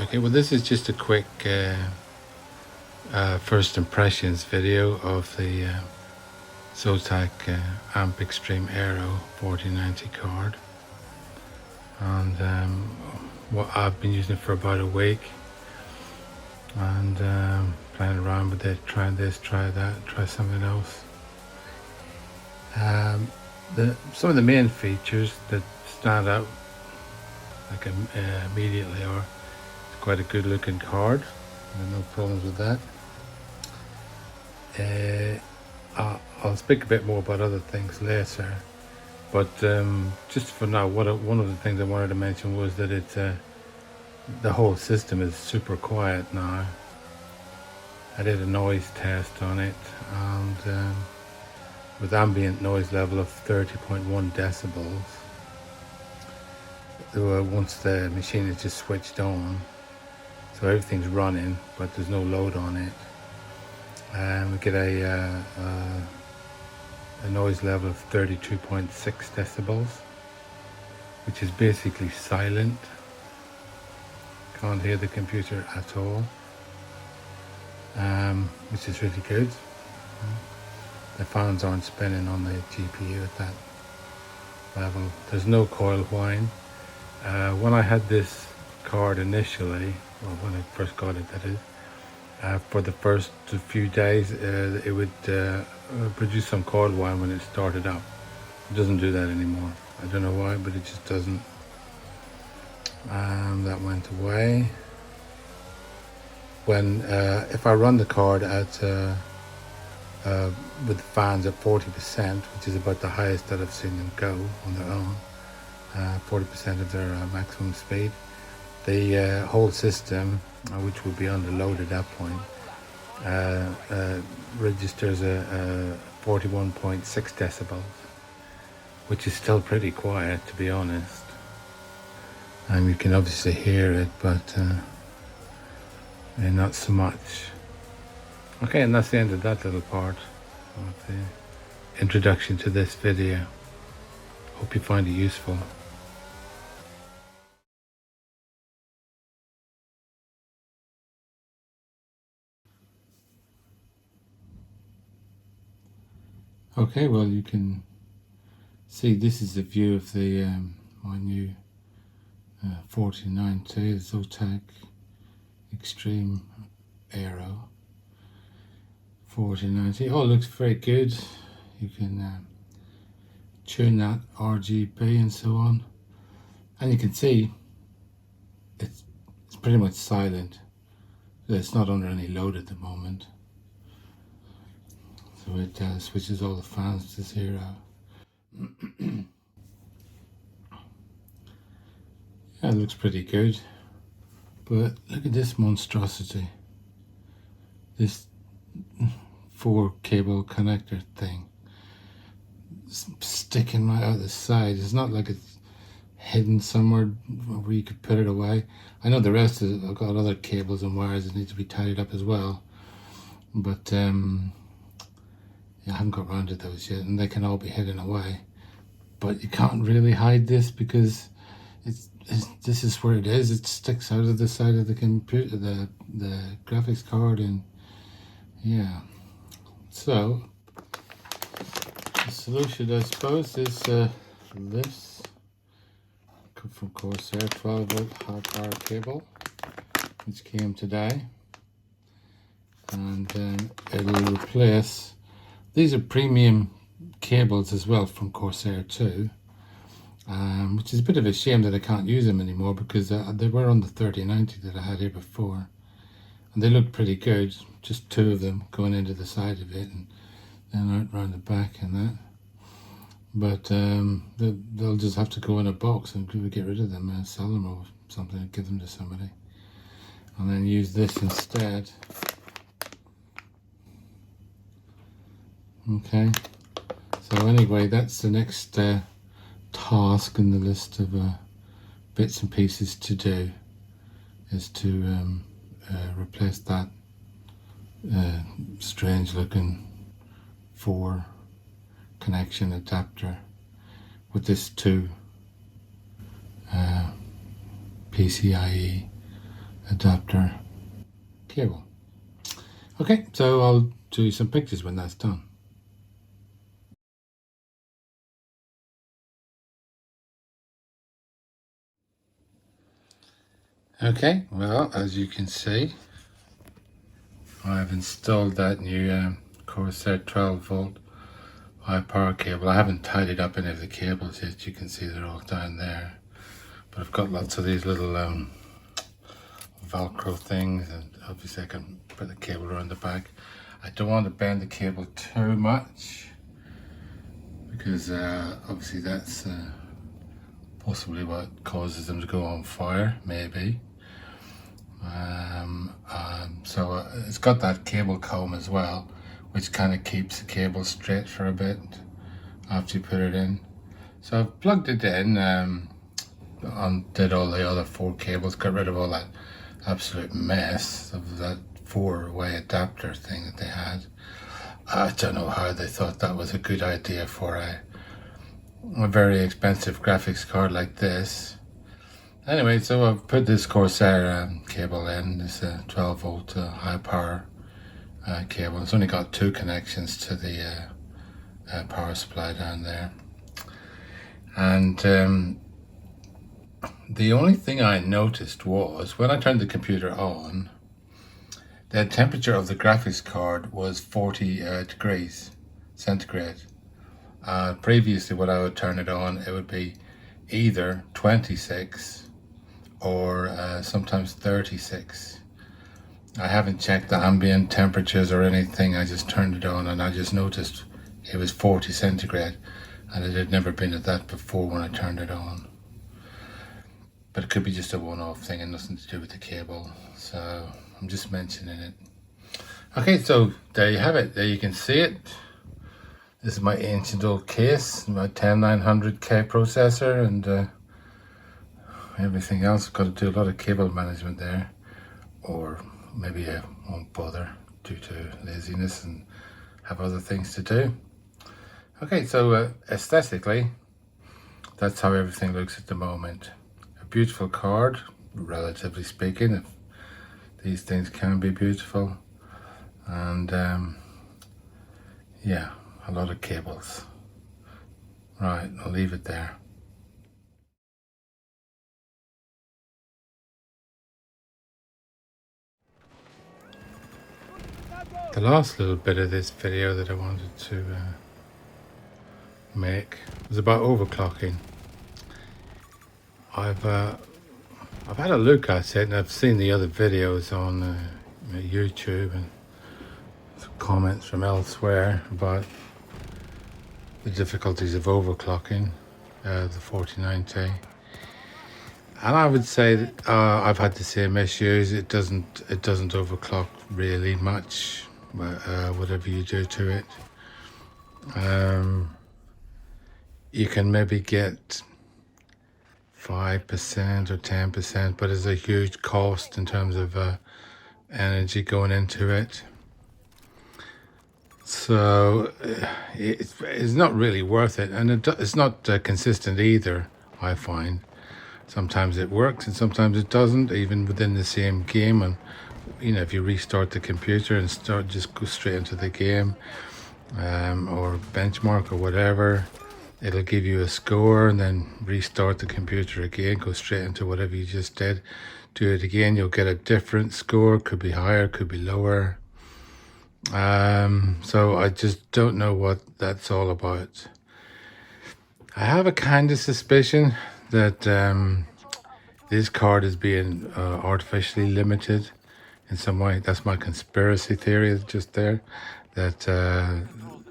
Okay, well this is just a quick first impressions video of the Zotac Amp Extreme AIRO 4090 card, and what I've been using it for about a week, and playing around with it, trying this, try that, try something else. Some of the main features that stand out like immediately are it's quite a good looking card, no problems with that. I'll speak a bit more about other things later, but just for now, one of the things I wanted to mention was that it's the whole system is super quiet now. I did a noise test on it, and with ambient noise level of 30.1 decibels. Once the machine is just switched on, so everything's running, but there's no load on it, and we get a noise level of 32.6 decibels, which is basically silent. Can't hear the computer at all, which is really good. The fans aren't spinning on the GPU at that level. There's no coil whine. When I had this card initially, well, when I first got it, that is, for the first few days, it would produce some coil whine when it started up. It doesn't do that anymore. I don't know why, but it just doesn't. That went away. When if I run the card at with the fans at 40%, which is about the highest that I've seen them go on their own, 40% of their maximum speed, the whole system, which will be under load at that point, registers a 41.6 decibels, which is still pretty quiet, to be honest. You can obviously hear it, but not so much. Okay, and that's the end of that little part of the introduction to this video. Hope you find it useful. Okay, well, you can see this is the view of the my new 4090 Zotac Extreme AIRO 4090. Oh, it looks very good. You can tune that RGB and so on, and you can see it's pretty much silent. It's not under any load at the moment, so it switches all the fans to 0. Yeah, it looks pretty good, but look at this monstrosity, this 4 cable connector thing sticking right out the side. It's not like it's hidden somewhere where you could put it away. I know the rest of it, I've got other cables and wires that need to be tidied up as well, but yeah, I haven't got around to those yet, and they can all be hidden away. But you can't really hide this because this is where it is. It sticks out of the side of the computer, the graphics card, and yeah. So the solution, I suppose, is this. Come from Corsair, 12-volt high power cable, which came today, and then it'll replace. These are premium cables as well from Corsair too, which is a bit of a shame that I can't use them anymore, because they were on the 3090 that I had here before, and they looked pretty good. Just 2 of them going into the side of it, and then out round the back and that. But they'll just have to go in a box and get rid of them and sell them or something, and give them to somebody, and then use this instead. Okay, so anyway, that's the next task in the list of bits and pieces to do, is to replace that strange looking 4 connection adapter with this 2 PCIe adapter cable. Okay, so I'll show you some pictures when that's done. Okay, well, as you can see, I've installed that new Corsair 12 volt high power cable. I haven't tidied up any of the cables yet. You can see they're all down there, but I've got lots of these little Velcro things, and obviously I can put the cable around the back. I don't want to bend the cable too much because obviously that's possibly what causes them to go on fire, maybe. So it's got that cable comb as well, which kind of keeps the cable straight for a bit after you put it in. So I've plugged it in, undid all the other 4 cables, got rid of all that absolute mess of that 4-way adapter thing that they had. I don't know how they thought that was a good idea for a very expensive graphics card like this. Anyway, so I've put this Corsair cable in, this 12 volt high power cable. It's only got 2 connections to the power supply down there. And the only thing I noticed was when I turned the computer on, the temperature of the graphics card was 40 degrees centigrade. Previously, when I would turn it on, it would be either 26 or sometimes 36. I haven't checked the ambient temperatures or anything. I just turned it on and I just noticed it was 40 centigrade, and it had never been at that before when I turned it on. But it could be just a one-off thing and nothing to do with the cable, so I'm just mentioning it. Okay, so there you have it. There you can see it. This is my ancient old case, my 10900K processor, and everything else. I've got to do a lot of cable management there, or maybe I won't bother due to laziness and have other things to do. Okay, so aesthetically, that's how everything looks at the moment. A beautiful card, relatively speaking, if these things can be beautiful, and yeah, a lot of cables. Right, I'll leave it there. The last little bit of this video that I wanted to make was about overclocking. I've had a look at it, and I've seen the other videos on YouTube and some comments from elsewhere about the difficulties of overclocking the 4090. And I would say that I've had the same issues. It doesn't overclock really much, whatever you do to it. You can maybe get 5% or 10%, but there's a huge cost in terms of energy going into it. So it's not really worth it, and it's not consistent either, I find. Sometimes it works and sometimes it doesn't, even within the same game. And you know, if you restart the computer and just go straight into the game or benchmark or whatever, it'll give you a score, and then restart the computer again, go straight into whatever you just did, do it again, you'll get a different score. Could be higher, could be lower. So I just don't know what that's all about. I have a kind of suspicion that this card is being artificially limited in some way. That's my conspiracy theory just there, that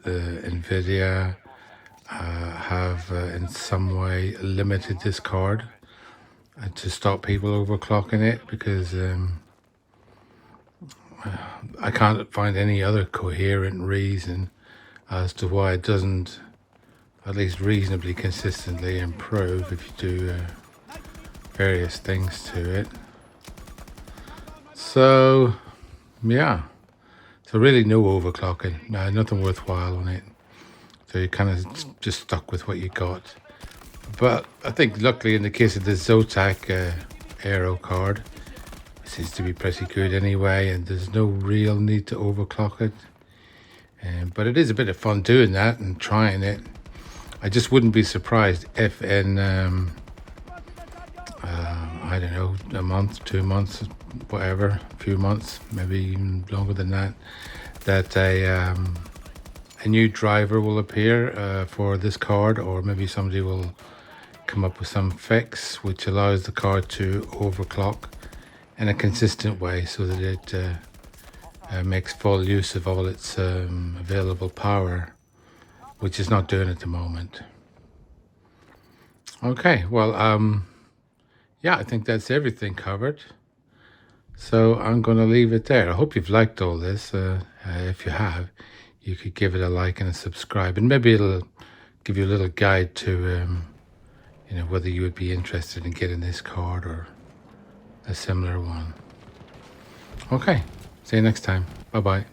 NVIDIA have in some way limited this card to stop people overclocking it, because I can't find any other coherent reason as to why it doesn't at least reasonably consistently improve if you do various things to it. So yeah, so really no overclocking, nothing worthwhile on it. So you're kind of just stuck with what you got. But I think luckily in the case of the Zotac AIRO card, seems to be pretty good anyway, and there's no real need to overclock it. But it is a bit of fun doing that and trying it. I just wouldn't be surprised if in I don't know, a month, 2 months, whatever, a few months, maybe even longer than that, that a new driver will appear for this card, or maybe somebody will come up with some fix which allows the card to overclock in a consistent way, so that it makes full use of all its available power, which is not doing at the moment. Okay, well, yeah, I think that's everything covered. So I'm going to leave it there. I hope you've liked all this. If you have, you could give it a like and a subscribe, and maybe it'll give you a little guide to, you know, whether you would be interested in getting this card or a similar one. Okay, see you next time. Bye-bye.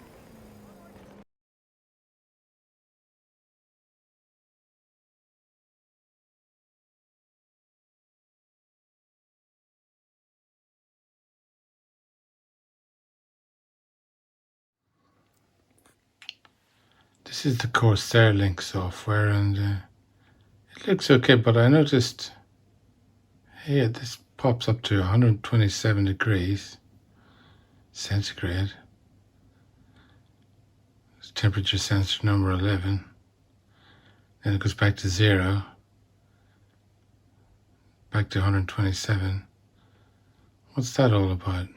This is the Corsair Link software, and it looks okay, but I noticed here this pops up to 127 degrees centigrade. It's temperature sensor number 11. Then it goes back to 0, back to 127. What's that all about?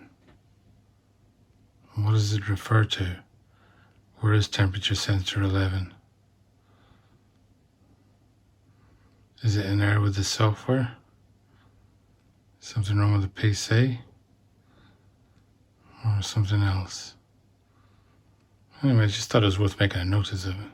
What does it refer to? Where is temperature sensor 11? Is it an error with the software? Something wrong with the PC? Or something else? Anyway, I just thought it was worth making a notice of it.